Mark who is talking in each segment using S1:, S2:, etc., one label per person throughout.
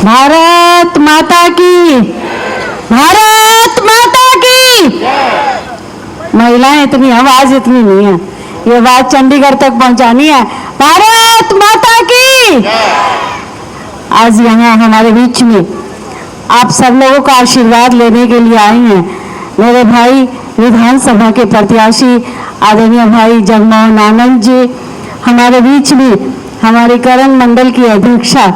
S1: भारत माता की, भारत माता की। महिलाएं इतनी आवाज इतनी नहीं है, ये बात चंडीगढ़ तक पहुंचानी है। भारत माता की। आज यहाँ हमारे बीच में आप सब लोगों का आशीर्वाद लेने के लिए आए हैं। मेरे भाई विधानसभा के प्रत्याशी आदरणीय भाई जगमोहन आनंद जी हमारे बीच में, हमारे करण मंडल की अध्यक्षा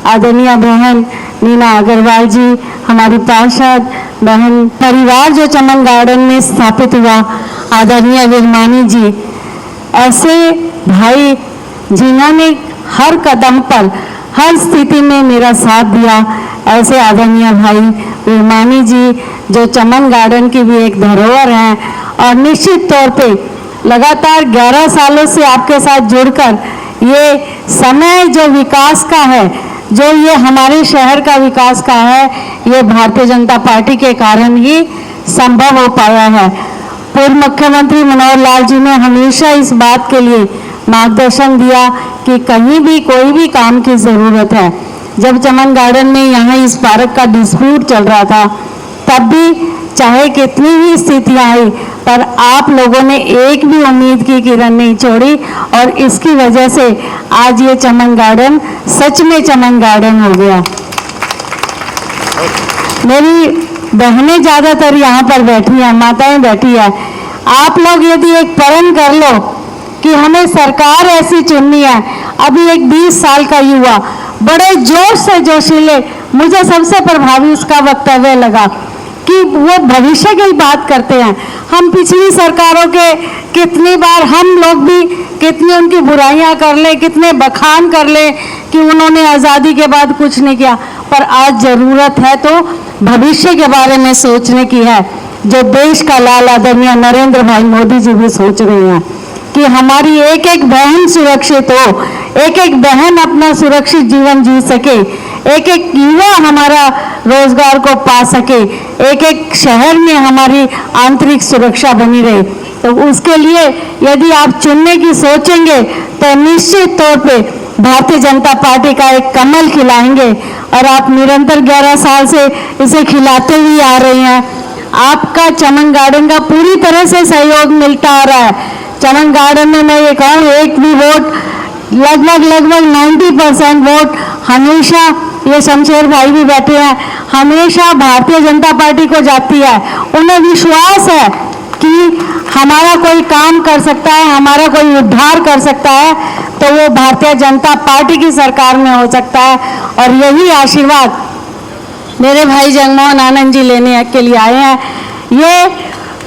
S1: आदरणीय बहन नीना अग्रवाल जी, हमारी पार्षद बहन, परिवार जो चमन गार्डन में स्थापित हुआ आदरणीय विरमानी जी, ऐसे भाई जिन्होंने हर कदम पर हर स्थिति में मेरा साथ दिया, ऐसे आदरणीय भाई विरमानी जी जो चमन गार्डन की भी एक धरोहर हैं और निश्चित तौर पे लगातार 11 सालों से आपके साथ जुड़कर ये समय जो विकास का है, जो ये हमारे शहर का विकास का है, ये भारतीय जनता पार्टी के कारण ही संभव हो पाया है। पूर्व मुख्यमंत्री मनोहर लाल जी ने हमेशा इस बात के लिए मार्गदर्शन दिया कि कहीं भी कोई भी काम की ज़रूरत है। जब चमन गार्डन में यहाँ इस पार्क का डिस्प्यूट चल रहा था, तब भी चाहे कितनी भी स्थितियाँ आई, पर आप लोगों ने एक भी उम्मीद की किरण नहीं छोड़ी और इसकी वजह से आज ये चमन गार्डन सच में चमन गार्डन हो गया। मेरी बहनें ज़्यादातर यहाँ पर बैठी हैं, माताएं बैठी हैं। आप लोग यदि एक प्रण कर लो कि हमें सरकार ऐसी चुननी है, अभी एक 20 साल का युवा बड़े जोश से जोशीले, मुझे सबसे प्रभावी उसका वक्तव्य लगा कि वो भविष्य की बात करते हैं। हम पिछली सरकारों के कितनी बार हम लोग भी कितनी उनकी बुराइयां कर ले, कितने बखान कर ले कि उन्होंने आज़ादी के बाद कुछ नहीं किया, पर आज ज़रूरत है तो भविष्य के बारे में सोचने की है, जो देश का लाल आदरणीय नरेंद्र भाई मोदी जी भी सोच रहे हैं कि हमारी एक एक बहन सुरक्षित हो, एक एक बहन अपना सुरक्षित जीवन जी सके, एक एक युवा हमारा रोजगार को पा सके, एक एक शहर में हमारी आंतरिक सुरक्षा बनी रहे। तो उसके लिए यदि आप चुनने की सोचेंगे तो निश्चित तौर पे भारतीय जनता पार्टी का एक कमल खिलाएंगे और आप निरंतर 11 साल से इसे खिलाते ही आ रहे हैं। आपका चमन गार्डन का पूरी तरह से सहयोग मिलता आ रहा है। चमन गार्डन में मैं ये कहूँ, एक भी वोट लगभग 90% वोट हमेशा, ये शमशेर भाई भी बैठे हैं, हमेशा भारतीय जनता पार्टी को जाती है। उन्हें विश्वास है कि हमारा कोई काम कर सकता है, हमारा कोई उद्धार कर सकता है, तो वो भारतीय जनता पार्टी की सरकार में हो सकता है। और यही आशीर्वाद मेरे भाई जगमोहन आनंद जी लेने के लिए आए हैं। ये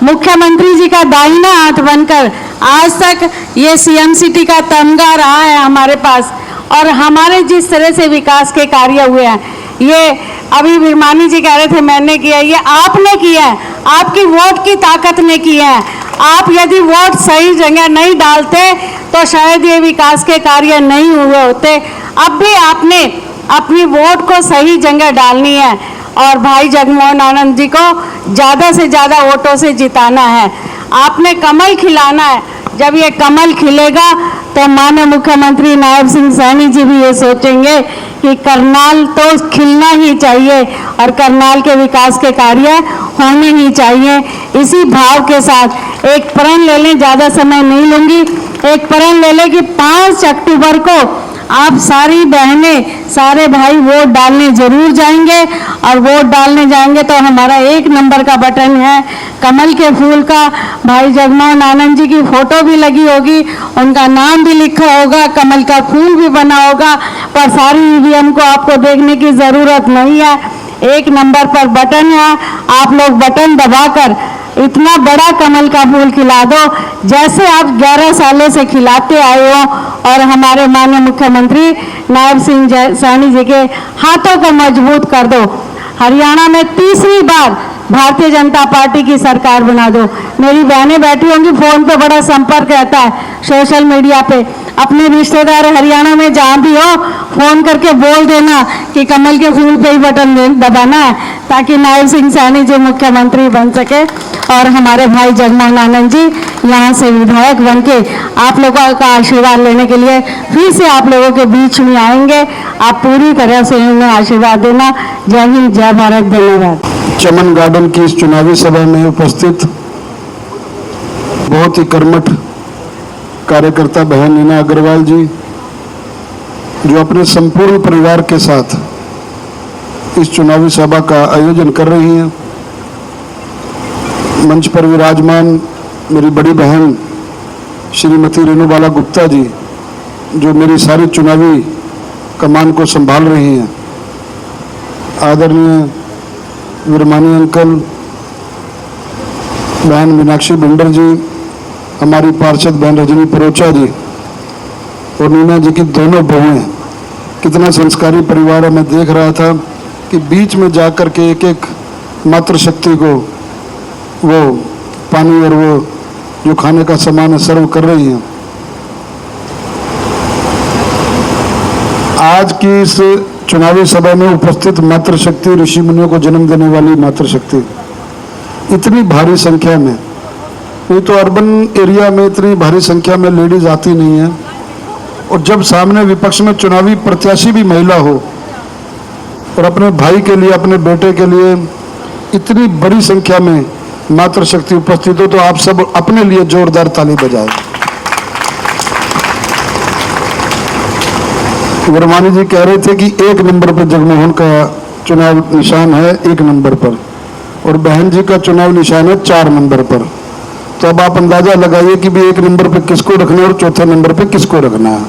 S1: मुख्यमंत्री जी का दाहिना हाथ बनकर आज तक ये सीएम सिटी का तमगा रहा है हमारे पास, और हमारे जिस तरह से विकास के कार्य हुए हैं, ये अभी विरमानी जी कह रहे थे मैंने किया, ये आपने किया है, आपकी वोट की ताकत ने किया है। आप यदि वोट सही जगह नहीं डालते तो शायद ये विकास के कार्य नहीं हुए होते। अब भी आपने अपनी वोट को सही जगह डालनी है और भाई जगमोहन आनंद जी को ज़्यादा से ज़्यादा वोटों से जिताना है। आपने कमल खिलाना है। जब ये कमल खिलेगा तो माननीय मुख्यमंत्री नायब सिंह सैनी जी भी ये सोचेंगे कि करनाल तो खिलना ही चाहिए और करनाल के विकास के कार्य होने ही चाहिए। इसी भाव के साथ एक प्रण ले लें, ज़्यादा समय नहीं लूँगी, एक प्रण ले लें कि 5 अक्टूबर को आप सारी बहनें सारे भाई वोट डालने जरूर जाएंगे, और वोट डालने जाएंगे तो हमारा 1 नंबर का बटन है कमल के फूल का। भाई जगमोहन आनंद जी की फोटो भी लगी होगी, उनका नाम भी लिखा होगा, कमल का फूल भी बना होगा, पर सारी ईवीएम को आपको देखने की ज़रूरत नहीं है। 1 नंबर पर बटन है, आप लोग बटन दबाकर इतना बड़ा कमल का फूल खिला दो जैसे आप 11 सालों से खिलाते आए हो, और हमारे माननीय मुख्यमंत्री नायब सिंह सैनी जी के हाथों को मजबूत कर दो। हरियाणा में तीसरी बार भारतीय जनता पार्टी की सरकार बना दो। मेरी बहनें बैठी होंगी, फोन पे बड़ा संपर्क रहता है, सोशल मीडिया पे, अपने रिश्तेदार हरियाणा में जहाँ भी हो फोन करके बोल देना कि कमल के फूल पे ही बटन दबाना है, ताकि नायब सिंह सैनी जी मुख्यमंत्री बन सके। और हमारे भाई जगमोहन आनंद जी यहाँ से विधायक बन के आप लोगों का आशीर्वाद लेने के लिए फिर से आप लोगों के बीच में आएंगे। आप पूरी तरह से उन्हें आशीर्वाद देना। जय हिंद, जय भारत, धन्यवाद।
S2: चमन गार्डन की इस चुनावी सभा में उपस्थित बहुत ही कर्मठ कार्यकर्ता बहन नीना अग्रवाल जी, जो अपने संपूर्ण परिवार के साथ इस चुनावी सभा का आयोजन कर रही हैं। मंच पर विराजमान मेरी बड़ी बहन श्रीमती रेणुबाला गुप्ता जी, जो मेरी सारी चुनावी कमान को संभाल रही हैं। आदरणीय विरमानी अंकल, बहन मीनाक्षी बिंडर जी, हमारी पार्षद बहन रजनी परोचा जी और नीना जी की दोनों बहुएं। कितना संस्कारी परिवार है। मैं देख रहा था कि बीच में जाकर के एक एक मातृशक्ति को वो पानी और वो जो खाने का सामान है सर्व कर रही हैं। आज की इस चुनावी सभा में उपस्थित मातृशक्ति, ऋषि मुनियों को जन्म देने वाली मातृशक्ति, इतनी भारी संख्या में, नहीं तो अर्बन एरिया में इतनी भारी संख्या में लेडीज आती नहीं है। और जब सामने विपक्ष में चुनावी प्रत्याशी भी महिला हो और अपने भाई के लिए, अपने बेटे के लिए इतनी बड़ी संख्या में मातृशक्ति उपस्थित हो, तो आप सब अपने लिए जोरदार ताली बजाएं। वर्मानी जी कह रहे थे कि 1 नंबर पर जगमोहन का चुनाव निशान है, 1 नंबर पर, और बहन जी का चुनाव निशान है 4 नंबर पर। तो अब आप अंदाजा लगाइए कि भी 1 नंबर पे किसको रखना है और चौथे नंबर पे किसको रखना है।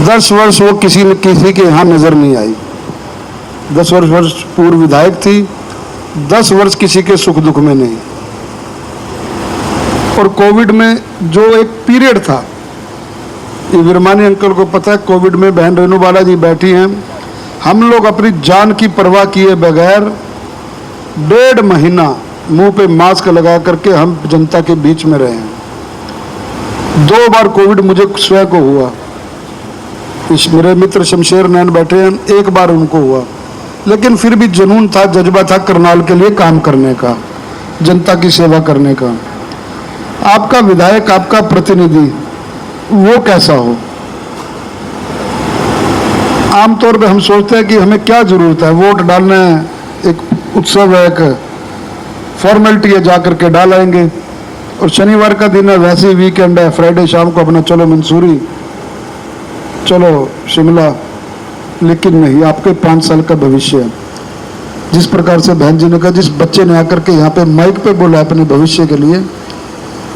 S2: 10 वर्ष वो किसी न किसी के यहाँ नजर नहीं आई। 10 वर्ष पूर्व विधायक थी, 10 वर्ष किसी के सुख दुख में नहीं। और कोविड में जो एक पीरियड था, ये विरमानी अंकल को पता है, कोविड में बहन रेणुबाला जी बैठी हैं। हम लोग अपनी जान की परवाह किए बगैर 1.5 महीना मुंह पे मास्क लगा करके हम जनता के बीच में रहे हैं। 2 बार कोविड मुझे स्वयं को हुआ। इस मेरे मित्र शमशेर नैन बैठे हैं, 1 बार उनको हुआ, लेकिन फिर भी जुनून था, जज्बा था करनाल के लिए काम करने का, जनता की सेवा करने का। आपका विधायक, आपका प्रतिनिधि वो कैसा हो? आमतौर पे हम सोचते हैं कि हमें क्या जरूरत है, वोट डालना है, एक उत्सव है, एक फॉर्मेलिटी है, जाकर के डालेंगे। और शनिवार का दिन है, वैसे ही वीकेंड है, फ्राइडे शाम को अपना चलो मंसूरी, चलो शिमला। लेकिन नहीं, आपके 5 साल का भविष्य है। जिस प्रकार से बहन जी ने कहा, जिस बच्चे ने आकर के यहाँ पे माइक पे बोला अपने भविष्य के लिए,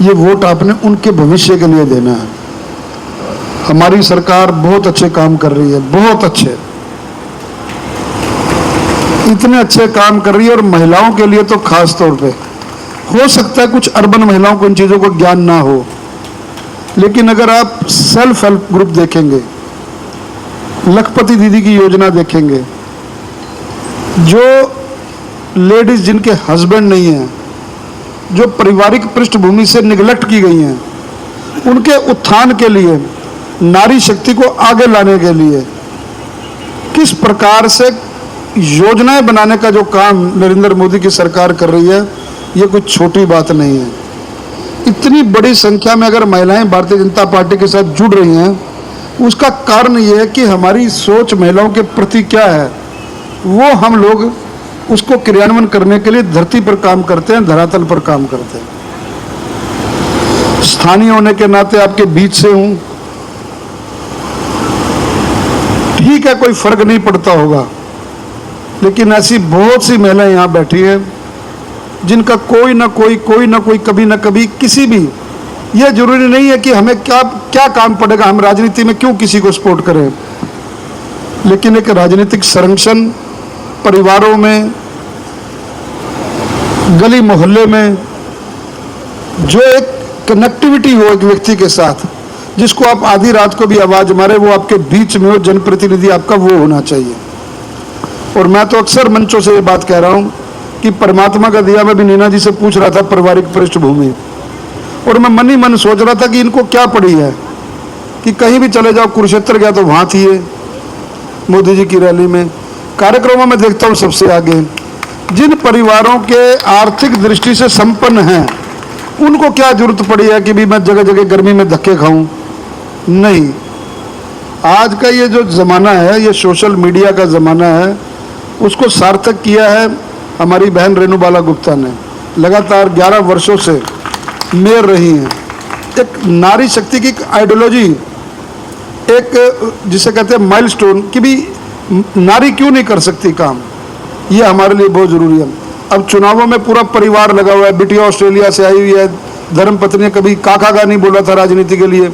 S2: ये वोट आपने उनके भविष्य के लिए देना है। हमारी सरकार बहुत अच्छे काम कर रही है, बहुत अच्छे, इतने अच्छे काम कर रही है। और महिलाओं के लिए तो खास तौर पे, हो सकता है कुछ अर्बन महिलाओं को इन चीजों को ज्ञान ना हो, लेकिन अगर आप सेल्फ हेल्प ग्रुप देखेंगे, लखपति दीदी की योजना देखेंगे, जो लेडीज जिनके हस्बैंड नहीं है, जो पारिवारिक पृष्ठभूमि से निगलेक्ट की गई हैं, उनके उत्थान के लिए, नारी शक्ति को आगे लाने के लिए किस प्रकार से योजनाएं बनाने का जो काम नरेंद्र मोदी की सरकार कर रही है, ये कोई छोटी बात नहीं है। इतनी बड़ी संख्या में अगर महिलाएं भारतीय जनता पार्टी के साथ जुड़ रही हैं, उसका कारण ये है कि हमारी सोच महिलाओं के प्रति क्या है, वो हम लोग उसको क्रियान्वयन करने के लिए धरती पर काम करते हैं, धरातल पर काम करते हैं। स्थानीय होने के नाते आपके बीच से हूं, ठीक है, कोई फर्क नहीं पड़ता होगा, लेकिन ऐसी बहुत सी महिलाएं यहां बैठी हैं जिनका कोई ना कोई कभी ना कभी किसी भी, यह जरूरी नहीं है कि हमें क्या काम पड़ेगा, हम राजनीति में क्यों किसी को सपोर्ट करें, लेकिन एक राजनीतिक संरक्षण परिवारों में, गली मोहल्ले में जो एक कनेक्टिविटी हो एक व्यक्ति के साथ, जिसको आप आधी रात को भी आवाज मारे, वो आपके बीच में हो, जनप्रतिनिधि आपका वो होना चाहिए। और मैं तो अक्सर मंचों से ये बात कह रहा हूं कि परमात्मा का दिया, मैं भी नीना जी से पूछ रहा था पारिवारिक पृष्ठभूमि, और मैं मन ही मन सोच रहा था कि इनको क्या पड़ी है कि कहीं भी चले जाओ, कुरुक्षेत्र गया तो वहां थी ये मोदी जी की रैली में, कार्यक्रमों में देखता हूं सबसे आगे, जिन परिवारों के आर्थिक दृष्टि से संपन्न हैं उनको क्या जरूरत पड़ी है कि भी मैं जगह जगह गर्मी में धक्के खाऊं? नहीं। आज का ये जो ज़माना है, ये सोशल मीडिया का ज़माना है, उसको सार्थक किया है हमारी बहन रेणुबाला गुप्ता ने। लगातार 11 वर्षों से मेयर रही हैं। एक नारी शक्ति की आइडियोलॉजी, एक जिसे कहते हैं माइलस्टोन कि भी नारी क्यों नहीं कर सकती काम, ये हमारे लिए बहुत ज़रूरी है। अब चुनावों में पूरा परिवार लगा हुआ है। बिटिया ऑस्ट्रेलिया से आई हुई है, धर्मपत्नी कभी काका का नहीं बोला था राजनीति के लिए,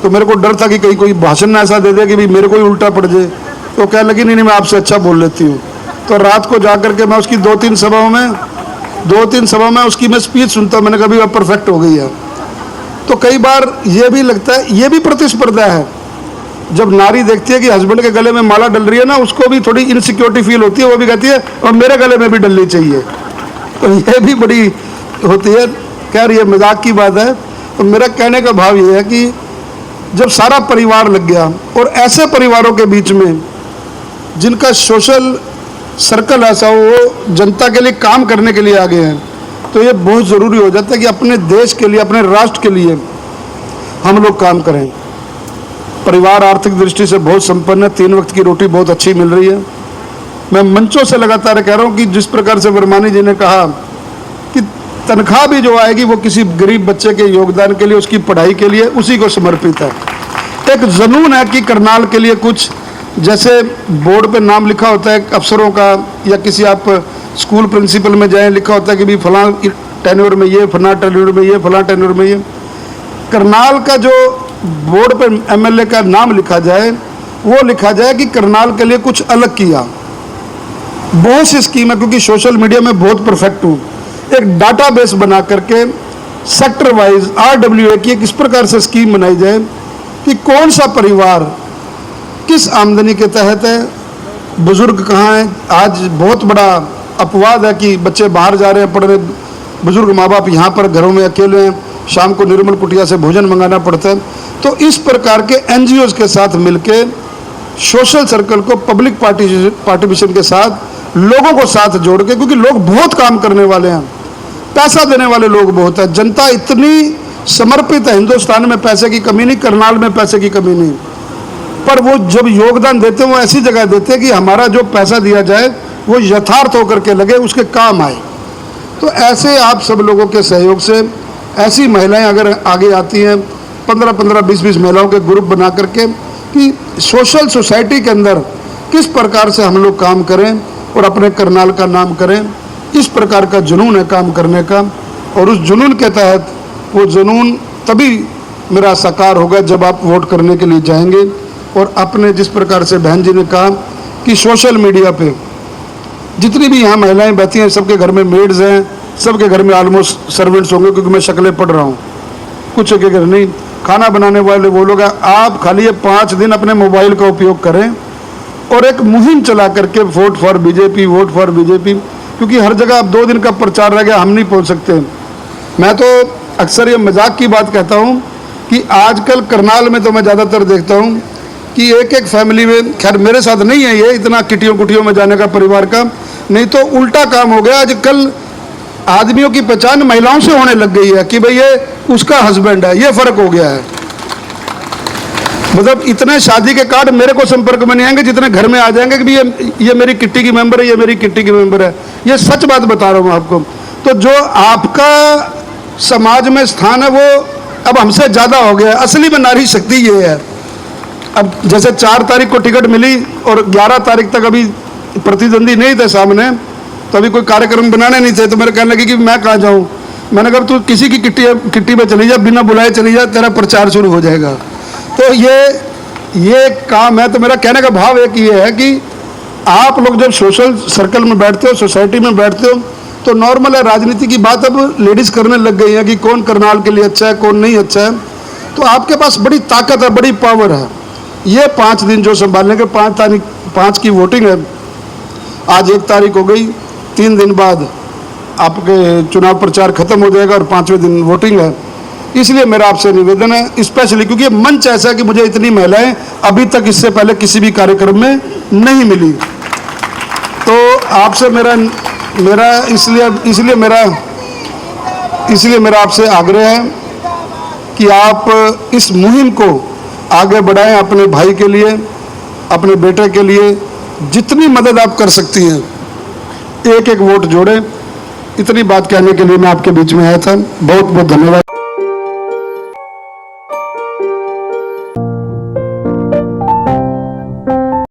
S2: तो मेरे को डर था कि कहीं कोई भाषण ना ऐसा दे दे कि भी मेरे को ही उल्टा पड़ जाए। तो कहने लगी नहीं मैं आपसे अच्छा बोल लेती हूँ। तो रात को जा करके मैं उसकी 2-3 सभाओं में उसकी मैं स्पीच सुनता हूँ। मैंने कभी अब परफेक्ट हो गई है। तो कई बार ये भी लगता है, ये भी प्रतिस्पर्धा है। जब नारी देखती है कि हस्बैंड के गले में माला डल रही है ना, उसको भी थोड़ी इनसिक्योरिटी फील होती है। वो भी कहती है और मेरे गले में भी डलनी चाहिए। तो ये भी बड़ी होती है। खैर ये मजाक की बात है। तो मेरा कहने का भाव ये है कि जब सारा परिवार लग गया और ऐसे परिवारों के बीच में जिनका सोशल सर्कल ऐसा हो, वो जनता के लिए काम करने के लिए आगे हैं, तो ये बहुत ज़रूरी हो जाता है कि अपने देश के लिए, अपने राष्ट्र के लिए हम लोग काम करें। परिवार आर्थिक दृष्टि से बहुत संपन्न है, 3 वक्त की रोटी बहुत अच्छी मिल रही है। मैं मंचों से लगातार कह रहा हूँ कि जिस प्रकार से वर्मानी जी ने कहा कि तनख्वाह भी जो आएगी वो किसी गरीब बच्चे के योगदान के लिए, उसकी पढ़ाई के लिए, उसी को समर्पित है। एक जुनून है कि करनाल के लिए कुछ, जैसे बोर्ड पे नाम लिखा होता है अफसरों का, या किसी आप स्कूल प्रिंसिपल में जाएं, लिखा होता है कि भी फलां टेन्योर में ये, फलां टेन्योर में ये, फलां टेन्योर में ये। करनाल का जो बोर्ड पे एमएलए का नाम लिखा जाए, वो लिखा जाए कि करनाल के लिए कुछ अलग किया। बहुत सी स्कीम है, क्योंकि सोशल मीडिया में बहुत परफेक्ट हूँ। एक डाटाबेस बना करके सेक्टर वाइज RWA की एक इस प्रकार से स्कीम बनाई जाए कि कौन सा परिवार किस आमदनी के तहत है, बुजुर्ग कहाँ हैं। आज बहुत बड़ा अपवाद है कि बच्चे बाहर जा रहे हैं पढ़ने, बुजुर्ग माँ बाप यहाँ पर घरों में अकेले हैं, शाम को निर्मल कुटिया से भोजन मंगाना पड़ता है। तो इस प्रकार के NGOs के साथ मिलके सोशल सर्कल को पब्लिक पार्टिसिपेशन के साथ लोगों को साथ जोड़ के, क्योंकि लोग बहुत काम करने वाले हैं, पैसा देने वाले लोग बहुत है, जनता इतनी समर्पित है। हिंदुस्तान में पैसे की कमी नहीं, करनाल में पैसे की कमी नहीं, पर वो जब योगदान देते हैं वो ऐसी जगह देते हैं कि हमारा जो पैसा दिया जाए वो यथार्थ होकर के लगे, उसके काम आए। तो ऐसे आप सब लोगों के सहयोग से ऐसी महिलाएं अगर आगे आती हैं, 15-15, 20-20 महिलाओं के ग्रुप बना करके, कि सोशल सोसाइटी के अंदर किस प्रकार से हम लोग काम करें और अपने करनाल का नाम करें, इस प्रकार का जुनून है काम करने का। और उस जुनून के तहत, वो जुनून तभी मेरा साकार होगा जब आप वोट करने के लिए जाएंगे। और अपने जिस प्रकार से बहन जी ने कहा कि सोशल मीडिया पे जितनी भी यहाँ महिलाएं बैठी हैं, सबके घर में मेड्स हैं, सबके घर में ऑलमोस्ट सर्वेंट्स होंगे, क्योंकि मैं शक्लें पढ़ रहा हूँ। कुछ के घर नहीं, खाना बनाने वाले वो लोग हैं। आप खाली ये 5 दिन अपने मोबाइल का उपयोग करें और एक मुहिम चला करके vote for BJP, vote for BJP, क्योंकि हर जगह अब 2 दिन का प्रचार रह गया, हम नहीं पहुँच सकते। मैं तो अक्सर ये मजाक की बात कहता हूँ कि आजकल करनाल में तो मैं ज़्यादातर देखता हूँ कि एक फैमिली में, खैर मेरे साथ नहीं है ये इतना किटियों कुटियों में जाने का परिवार का, नहीं तो उल्टा काम हो गया। आजकल आदमियों की पहचान महिलाओं से होने लग गई है कि भाई ये उसका हस्बैंड है, ये फर्क हो गया है। मतलब इतने शादी के कार्ड मेरे को संपर्क में नहीं आएंगे जितने घर में आ जाएंगे कि ये मेरी किट्टी की मेंबर है, ये मेरी किट्टी की मेंबर है। ये सच बात बता रहा हूँ आपको। तो जो आपका समाज में स्थान है वो अब हमसे ज़्यादा हो गया। असली में नारी शक्ति ये है। अब जैसे 4 तारीख को टिकट मिली और 11 तारीख तक अभी प्रतिद्वंदी नहीं थे सामने, तो अभी कोई कार्यक्रम बनाने नहीं थे, तो मेरे कहने लगी कि मैं कहाँ जाऊँ। मैंने कहा तू किसी की किट्टी में चली जा, बिना बुलाए चली जा, तेरा प्रचार शुरू हो जाएगा। तो ये काम है। तो मेरा कहने का भाव एक ये है कि आप लोग जब सोशल सर्कल में बैठते हो, सोसाइटी में बैठते हो, तो नॉर्मल है, राजनीति की बात अब लेडीज़ करने लग गई है कि कौन करनाल के लिए अच्छा है, कौन नहीं अच्छा है। तो आपके पास बड़ी ताकत है, बड़ी पावर है। ये 5 दिन जो संभालने के, 5 की वोटिंग है, आज 1 तारीख हो गई, 3 दिन बाद आपके चुनाव प्रचार खत्म हो जाएगा और 5वें दिन वोटिंग है। इसलिए मेरा आपसे निवेदन है, स्पेशली क्योंकि मंच ऐसा है कि मुझे इतनी महिलाएं अभी तक इससे पहले किसी भी कार्यक्रम में नहीं मिली। तो आपसे मेरा मेरा इसलिए मेरा आपसे आग्रह है कि आप इस मुहिम को आगे बढ़ाएं, अपने भाई के लिए, अपने बेटे के लिए जितनी मदद आप कर सकती हैं, एक एक वोट जोड़ें। इतनी बात कहने के लिए मैं आपके बीच में आया था। बहुत बहुत धन्यवाद।